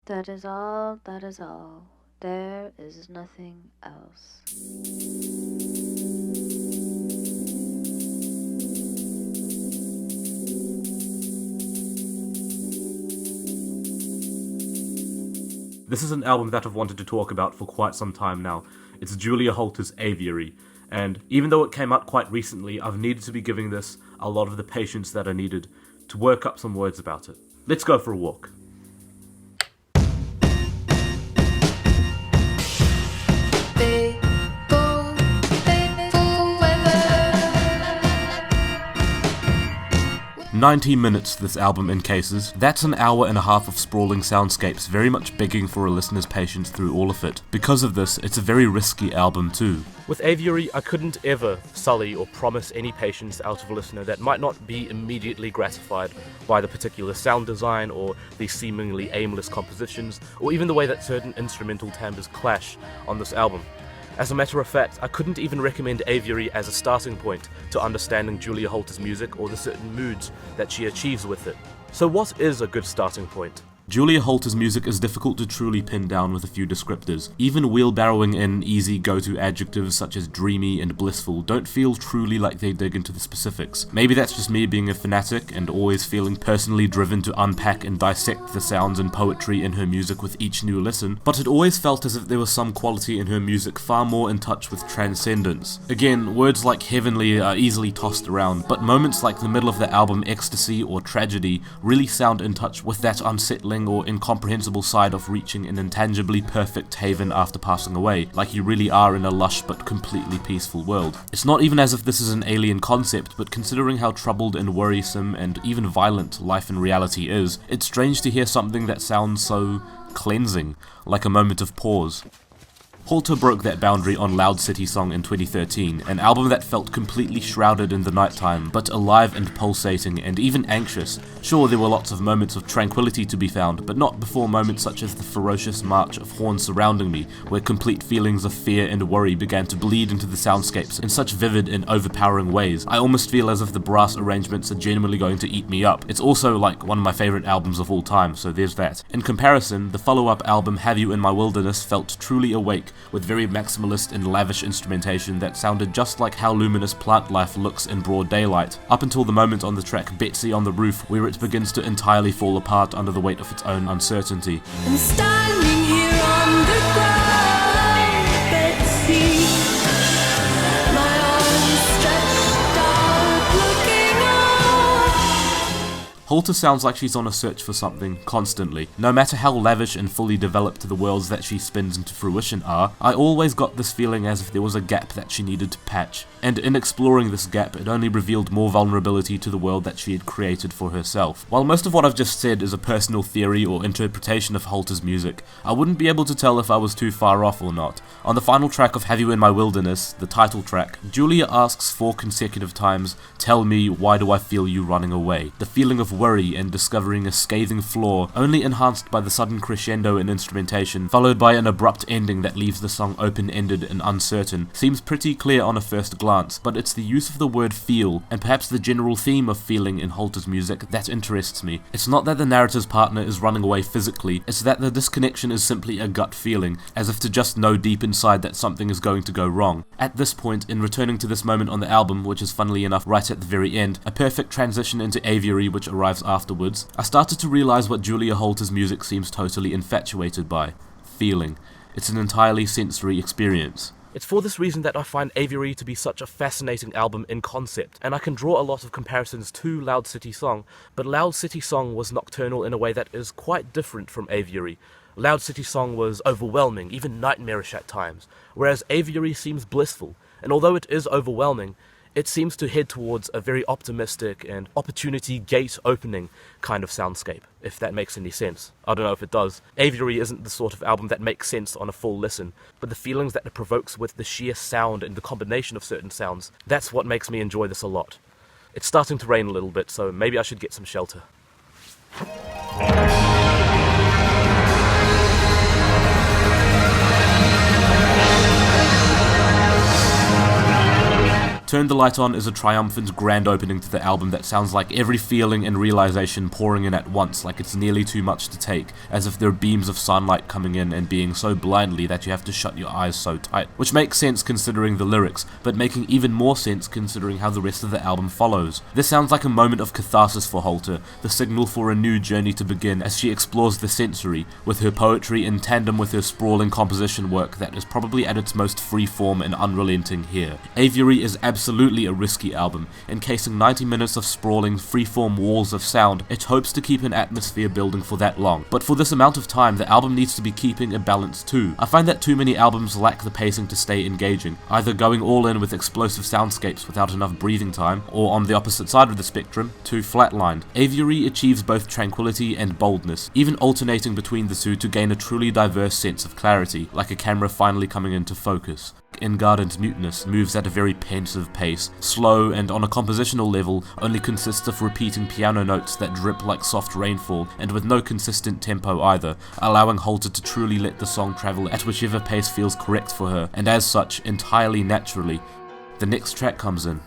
That is all, that is all. There is nothing else. This is an album that I've wanted to talk about for quite some time now. It's Julia Holter's Aviary, and even though it came out quite recently, I've needed to be giving this a lot of the patience that I needed to work up some words about it. Let's go for a walk. 90 minutes this album encases. That's an hour and a half of sprawling soundscapes, very much begging for a listener's patience through all of it. Because of this, it's a very risky album too. With Aviary, I couldn't ever sully or promise any patience out of a listener that might not be immediately gratified by the particular sound design or the seemingly aimless compositions, or even the way that certain instrumental timbres clash on this album. As a matter of fact, I couldn't even recommend Aviary as a starting point to understanding Julia Holter's music or the certain moods that she achieves with it. So what is a good starting point? Julia Holter's music is difficult to truly pin down with a few descriptors. Even wheelbarrowing in easy go-to adjectives such as dreamy and blissful don't feel truly like they dig into the specifics. Maybe that's just me being a fanatic and always feeling personally driven to unpack and dissect the sounds and poetry in her music with each new listen, but it always felt as if there was some quality in her music far more in touch with transcendence. Again, words like heavenly are easily tossed around, but moments like the middle of the album Ecstasy or Tragedy really sound in touch with that unsettling or incomprehensible side of reaching an intangibly perfect haven after passing away, like you really are in a lush but completely peaceful world. It's not even as if this is an alien concept, but considering how troubled and worrisome and even violent life in reality is, it's strange to hear something that sounds so cleansing, like a moment of pause. Holter broke that boundary on Loud City Song in 2013, an album that felt completely shrouded in the nighttime, but alive and pulsating and even anxious. Sure, there were lots of moments of tranquility to be found, but not before moments such as the ferocious march of horns surrounding me, where complete feelings of fear and worry began to bleed into the soundscapes in such vivid and overpowering ways. I almost feel as if the brass arrangements are genuinely going to eat me up. It's also like one of my favourite albums of all time, so there's that. In comparison, the follow-up album Have You in My Wilderness felt truly awake, with very maximalist and lavish instrumentation that sounded just like how luminous plant life looks in broad daylight, up until the moment on the track Betsy on the Roof, where it begins to entirely fall apart under the weight of its own uncertainty. I'm standing here on the ground, Betsy, my arms stretched out, looking up. Holter sounds like she's on a search for something, constantly. No matter how lavish and fully developed the worlds that she spins into fruition are, I always got this feeling as if there was a gap that she needed to patch, and in exploring this gap, it only revealed more vulnerability to the world that she had created for herself. While most of what I've just said is a personal theory or interpretation of Holter's music, I wouldn't be able to tell if I was too far off or not. On the final track of Have You in My Wilderness, the title track, Julia asks 4 consecutive times, "Tell me, why do I feel you running away?" The feeling of worry and discovering a scathing flaw, only enhanced by the sudden crescendo in instrumentation, followed by an abrupt ending that leaves the song open-ended and uncertain, seems pretty clear on a first glance, but it's the use of the word feel, and perhaps the general theme of feeling in Holter's music, that interests me. It's not that the narrator's partner is running away physically, it's that the disconnection is simply a gut feeling, as if to just know deep inside that something is going to go wrong. At this point, in returning to this moment on the album, which is funnily enough right at the very end, a perfect transition into Aviary which arrives afterwards, I started to realize what Julia Holter's music seems totally infatuated by. Feeling. It's an entirely sensory experience. It's for this reason that I find Aviary to be such a fascinating album in concept, and I can draw a lot of comparisons to Loud City Song, but Loud City Song was nocturnal in a way that is quite different from Aviary. Loud City Song was overwhelming, even nightmarish at times, whereas Aviary seems blissful, and although it is overwhelming, it seems to head towards a very optimistic and opportunity gate opening kind of soundscape, if that makes any sense. I don't know if it does. Aviary isn't the sort of album that makes sense on a full listen, but the feelings that it provokes with the sheer sound and the combination of certain sounds, that's what makes me enjoy this a lot. It's starting to rain a little bit, so maybe I should get some shelter. Turn the Light On is a triumphant grand opening to the album that sounds like every feeling and realization pouring in at once, like it's nearly too much to take, as if there are beams of sunlight coming in and being so blindly that you have to shut your eyes so tight. Which makes sense considering the lyrics, but making even more sense considering how the rest of the album follows. This sounds like a moment of catharsis for Holter, the signal for a new journey to begin as she explores the sensory, with her poetry in tandem with her sprawling composition work that is probably at its most free-form and unrelenting here. Aviary is absolutely a risky album. Encasing 90 minutes of sprawling, free-form walls of sound, it hopes to keep an atmosphere building for that long. But for this amount of time, the album needs to be keeping a balance too. I find that too many albums lack the pacing to stay engaging, either going all in with explosive soundscapes without enough breathing time, or on the opposite side of the spectrum, too flatlined. Aviary achieves both tranquility and boldness, even alternating between the two to gain a truly diverse sense of clarity, like a camera finally coming into focus. Avant-garde and Mutinous moves at a very pensive pace, slow, and on a compositional level only consists of repeating piano notes that drip like soft rainfall, and with no consistent tempo either, allowing Holter to truly let the song travel at whichever pace feels correct for her, and as such, entirely naturally. The next track comes in.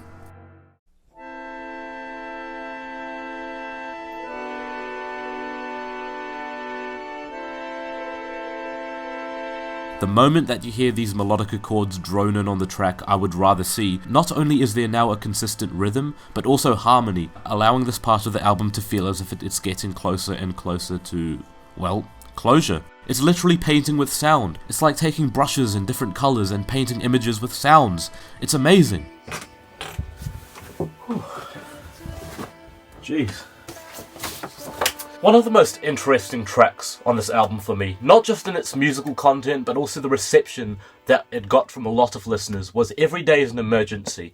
The moment that you hear these melodic chords drone in on the track, I would rather see. Not only is there now a consistent rhythm, but also harmony, allowing this part of the album to feel as if it's getting closer and closer to, well, closure. It's literally painting with sound. It's like taking brushes in different colors and painting images with sounds. It's amazing. Jeez. One of the most interesting tracks on this album for me, not just in its musical content but also the reception that it got from a lot of listeners, was Every Day is an Emergency.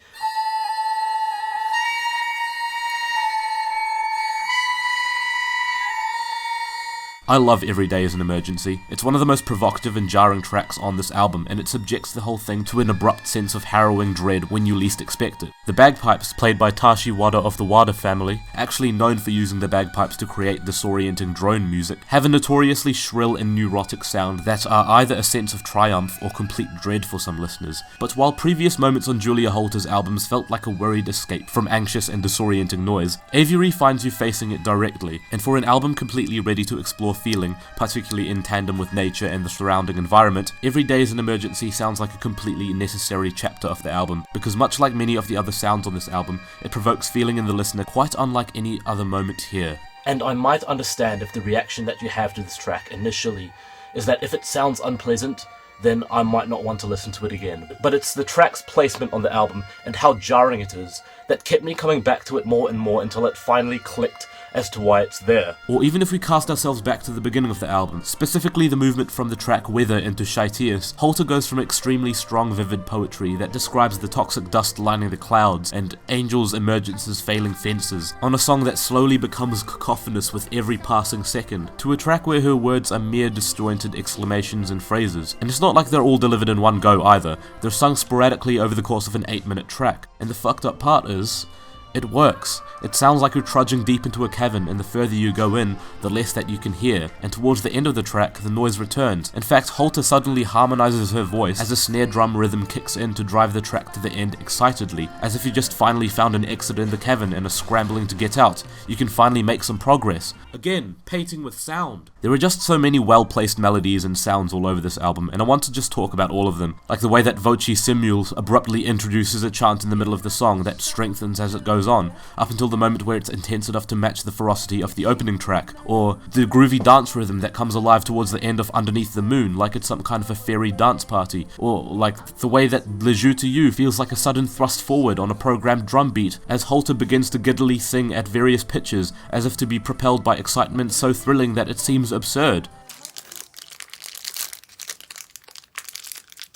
I love Every Day is an Emergency. It's one of the most provocative and jarring tracks on this album, and it subjects the whole thing to an abrupt sense of harrowing dread when you least expect it. The bagpipes, played by Tashi Wada of the Wada family, actually known for using the bagpipes to create disorienting drone music, have a notoriously shrill and neurotic sound that are either a sense of triumph or complete dread for some listeners. But while previous moments on Julia Holter's albums felt like a worried escape from anxious and disorienting noise, Aviary finds you facing it directly, and for an album completely ready to explore feeling, particularly in tandem with nature and the surrounding environment, Every Day is an Emergency sounds like a completely necessary chapter of the album, because much like many of the other sounds on this album, it provokes feeling in the listener quite unlike any other moment here. And I might understand if the reaction that you have to this track initially is that if it sounds unpleasant, then I might not want to listen to it again. But it's the track's placement on the album and how jarring it is that kept me coming back to it more and more until it finally clicked as to why it's there. Or even if we cast ourselves back to the beginning of the album, specifically the movement from the track Weather into Chaitius, Holter goes from extremely strong vivid poetry that describes the toxic dust lining the clouds and angels' emergences failing fences, on a song that slowly becomes cacophonous with every passing second, to a track where her words are mere disjointed exclamations and phrases. And it's not like they're all delivered in one go either, they're sung sporadically over the course of an 8-minute track. And the fucked up part is, it works. It sounds like you're trudging deep into a cavern, and the further you go in, the less that you can hear, and towards the end of the track, the noise returns. In fact, Holter suddenly harmonizes her voice as a snare drum rhythm kicks in to drive the track to the end excitedly, as if you just finally found an exit in the cavern and are scrambling to get out. You can finally make some progress. Again, painting with sound. There are just so many well-placed melodies and sounds all over this album, and I want to just talk about all of them, like the way that Voce Simul abruptly introduces a chant in the middle of the song that strengthens as it goes on, up until the moment where it's intense enough to match the ferocity of the opening track, or the groovy dance rhythm that comes alive towards the end of Underneath the Moon like it's some kind of a fairy dance party, or like the way that Le Jeux to You feels like a sudden thrust forward on a programmed drum beat as Holter begins to giddily sing at various pitches as if to be propelled by excitement so thrilling that it seems absurd.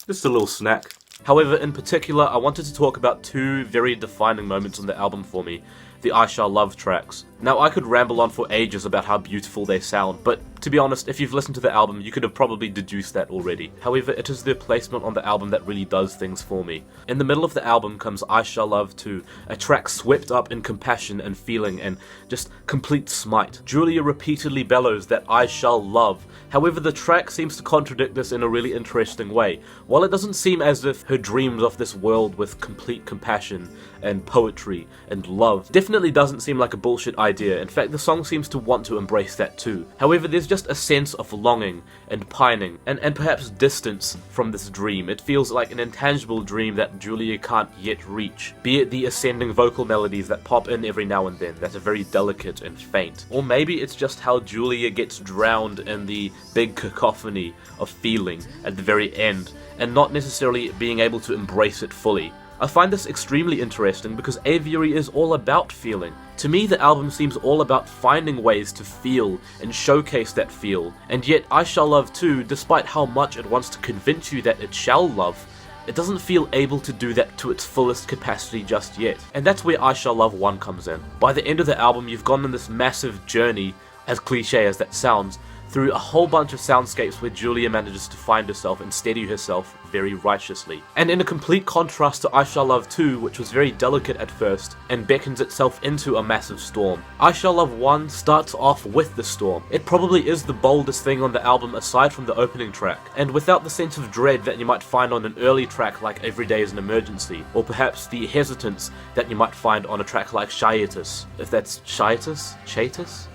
Just a little snack. However, in particular, I wanted to talk about two very defining moments on the album for me, the I Shall Love tracks. Now, I could ramble on for ages about how beautiful they sound, but To be honest, if you've listened to the album, you could have probably deduced that already. However, it is their placement on the album that really does things for me. In the middle of the album comes I Shall Love Too, a track swept up in compassion and feeling and just complete smite. Julia repeatedly bellows that I shall love. However, the track seems to contradict this in a really interesting way. While it doesn't seem as if her dreams of this world with complete compassion and poetry and love definitely doesn't seem like a bullshit idea. In fact, the song seems to want to embrace that too. However, there's just a sense of longing and pining and perhaps distance from this dream. It feels like an intangible dream that Julia can't yet reach, be it the ascending vocal melodies that pop in every now and then that are very delicate and faint. Or maybe it's just how Julia gets drowned in the big cacophony of feeling at the very end and not necessarily being able to embrace it fully. I find this extremely interesting because Aviary is all about feeling. To me, the album seems all about finding ways to feel and showcase that feel, and yet I Shall Love Too, despite how much it wants to convince you that it shall love, it doesn't feel able to do that to its fullest capacity just yet. And that's where I Shall Love 1 comes in. By the end of the album, you've gone on this massive journey, as cliche as that sounds, through a whole bunch of soundscapes where Julia manages to find herself and steady herself very righteously. And in a complete contrast to I Shall Love 2, which was very delicate at first and beckons itself into a massive storm, I Shall Love 1 starts off with the storm. It probably is the boldest thing on the album aside from the opening track, and without the sense of dread that you might find on an early track like Every Day is an Emergency, or perhaps the hesitance that you might find on a track like Chaitius. If that's Chaitius? Chaitius?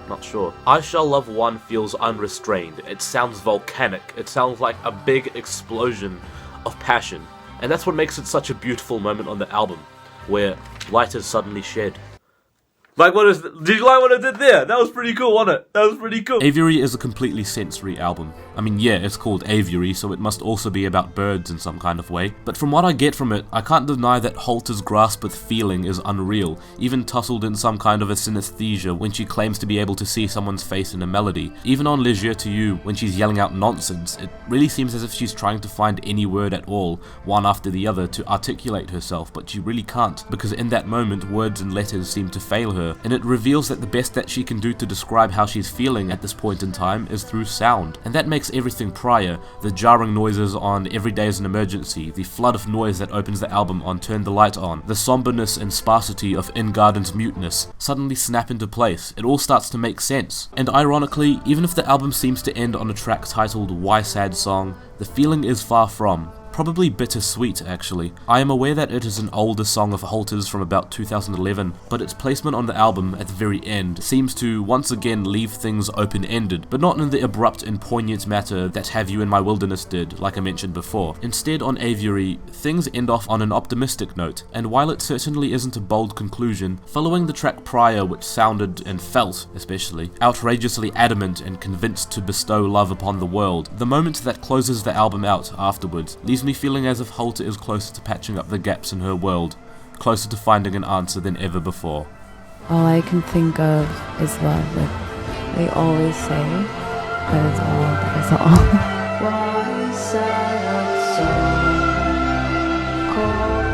Not sure. I Shall Love 1 feels unrestrained. It sounds volcanic. It sounds like a big explosion of passion. And that's what makes it such a beautiful moment on the album, where light is suddenly shed. Like, did you like what I did there? That was pretty cool, wasn't it? That was pretty cool. Aviary is a completely sensory album. I mean, yeah, it's called Aviary, so it must also be about birds in some kind of way. But from what I get from it, I can't deny that Holter's grasp with feeling is unreal, even tussled in some kind of a synesthesia when she claims to be able to see someone's face in a melody. Even on Leisure to You, when she's yelling out nonsense, it really seems as if she's trying to find any word at all, one after the other, to articulate herself, but she really can't, because in that moment, words and letters seem to fail her. And it reveals that the best that she can do to describe how she's feeling at this point in time is through sound. And that makes everything prior, the jarring noises on Every Day is an Emergency, the flood of noise that opens the album on Turn the Light On, the somberness and sparsity of In Garden's muteness, suddenly snap into place. It all starts to make sense. And ironically, even if the album seems to end on a track titled Why Sad Song, the feeling is far from. Probably bittersweet, actually. I am aware that it is an older song of Holter's from about 2011, but its placement on the album at the very end seems to once again leave things open-ended, but not in the abrupt and poignant manner that Have You in My Wilderness did, like I mentioned before. Instead, on Aviary, things end off on an optimistic note, and while it certainly isn't a bold conclusion, following the track prior, which sounded, and felt especially, outrageously adamant and convinced to bestow love upon the world, the moment that closes the album out afterwards leaves me feeling as if Holter is closer to patching up the gaps in her world, closer to finding an answer than ever before. All I can think of is love, like they always say, that is all, that is all. Why sad song? Call